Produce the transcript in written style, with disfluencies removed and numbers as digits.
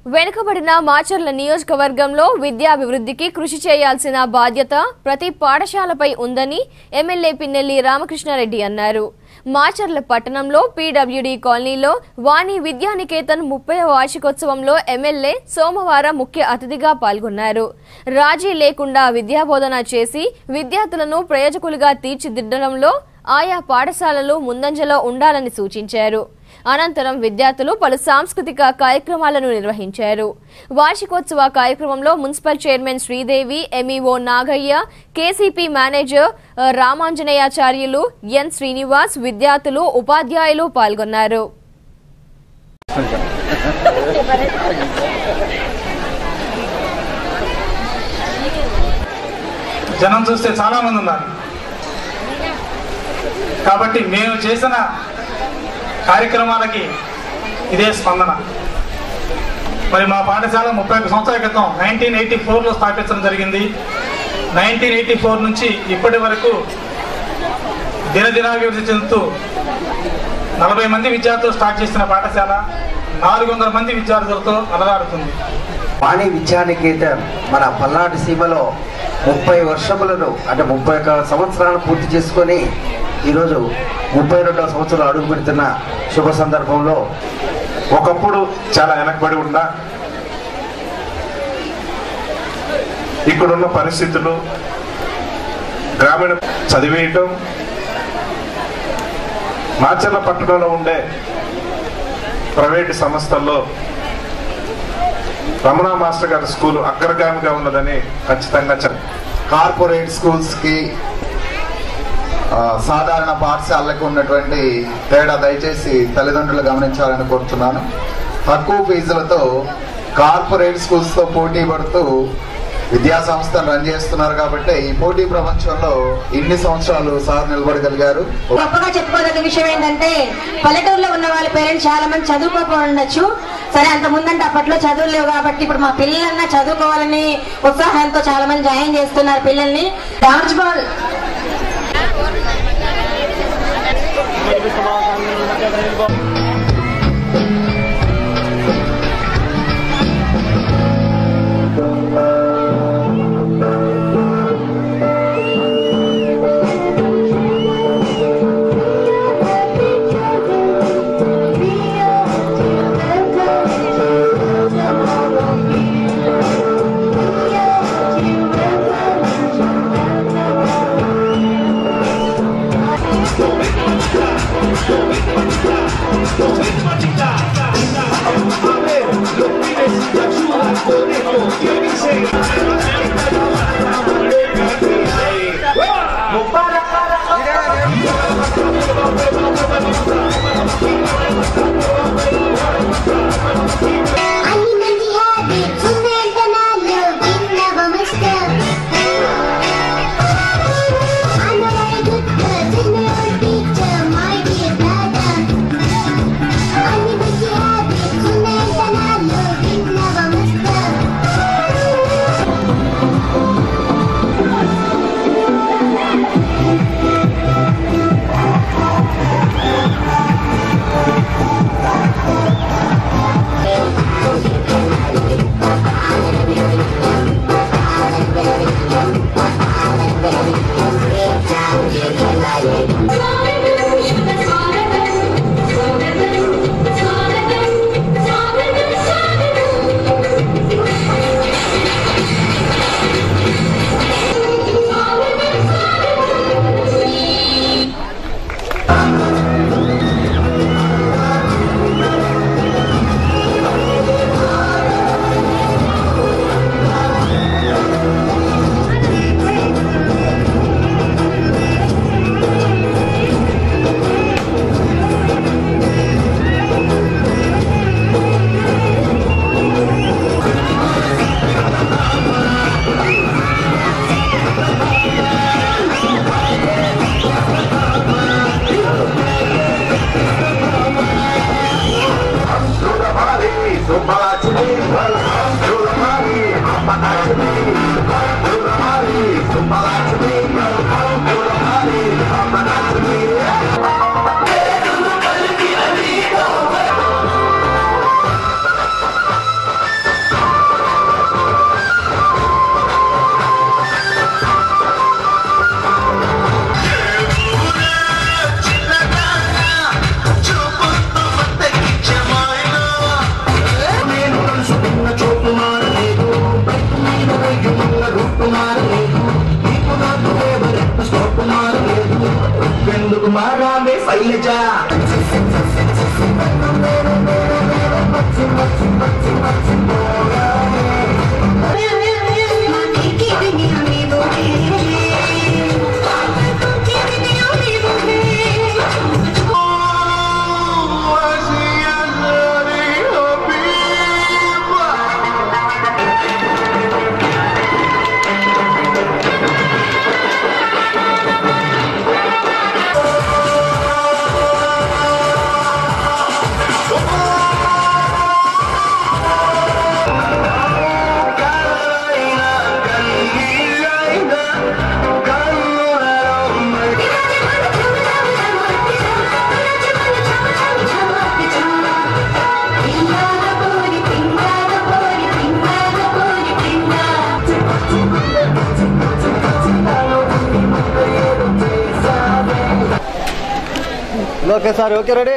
వెనుకబడిన మాచర్ల నియోజకవర్గంలో విద్యాభివృద్ధికి కృషి చేయాల్సిన బాధ్యత ప్రతి పాఠశాలపై ఉందని ఎమ్మెల్యే పిన్నెల్లి రామకృష్ణారెడ్డి అన్నారు. మాచర్ల పట్టణంలో పీడబ్ల్యూడీ కాలనీలో వాణి విద్యానికేతన్ 30వ వార్షికోత్సవంలో ఎమ్మెల్యే సోమవారం ముఖ్య అతిథిగా పాల్గొన్నారు. రాజీ లేకుండా విద్యాబోధన చేసి విద్యార్థులను ప్రయోజకులుగా తీర్చిదిద్దడంలో ఆయా పాఠశాలలు ముందంజలో ఉండాలని సూచించారు. అనంతరం విద్యార్థులు పలు సాంస్కృతిక కార్యక్రమాలను నిర్వహించారు. వార్షికోత్సవ కార్యక్రమంలో municipal chairman Sridevi, MEO Nagaiah, KCP manager Ramanjaneyacharyulu, N Srinivas, విద్యార్థులు, ఉపాధ్యాయులు పాల్గొన్నారు. జనం చూస్తే చాలా మంది ఉన్నారు కాబట్టి మేము చేసిన కార్యక్రమాలకి ఇదే స్పందన. మరి మా పాఠశాల 31 సంవత్సరాల క్రితం 1984లో స్థాపించడం జరిగింది. 1984 నుంచి ఇప్పటి వరకు దినదినాభివృద్ధి చెందుతూ 40 మంది విద్యార్థులు స్టార్ట్ చేసిన పాఠశాల 400 మంది విద్యార్థులతో అలరాడుతుంది. వాణి విద్యానికేతన్ మన పల్నాడు సీమలో 30 వర్షములను అంటే 31 సంవత్సరాలు పూర్తి చేసుకొని ఈరోజు 32వ సంవత్సరం అడుగు పెడుతున్న శుభ సందర్భంలో ఒకప్పుడు చాలా వెనకబడి ఉన్న ఇక్కడున్న పరిస్థితులు గ్రామీణ చదివేయటం, మాచర్ల పట్టణంలో ఉండే ప్రైవేటు సంస్థల్లో రమణ మాస్టర్ గారి స్కూల్ అగ్రగామిగా ఉన్నదని ఖచ్చితంగా కార్పొరేట్ స్కూల్స్కి సాధారణ పాఠశాలకు ఉన్నటువంటి తేడా దయచేసి తల్లిదండ్రులు గమనించాలని కోరుతున్నాను. తక్కువ ఫీజులతో కార్పొరేట్ స్కూల్స్తో పోటీ పడుతూ విద్యా సంస్థను రన్ చేస్తున్నారు కాబట్టి ఈ పోటీ ప్రపంచంలో ఇన్ని సంవత్సరాలు సార్ నిలబడగలిగారు. గొప్పగా చెప్పుకోదగ్గ విషయం ఏంటంటే పల్లెటూరులో ఉన్న వాళ్ళ పేరెంట్స్ చాలా మంది చదువుకోకపోవచ్చు. సరే, అంత ముందంటే అప్పట్లో చదువులు లేవు కాబట్టి ఇప్పుడు మా పిల్లలన్నా చదువుకోవాలని ఉత్సాహంతో చాలా మంది జాయిన్ చేస్తున్నారు పిల్లల్ని. Dance ball Shailaja okay sir, okay ready.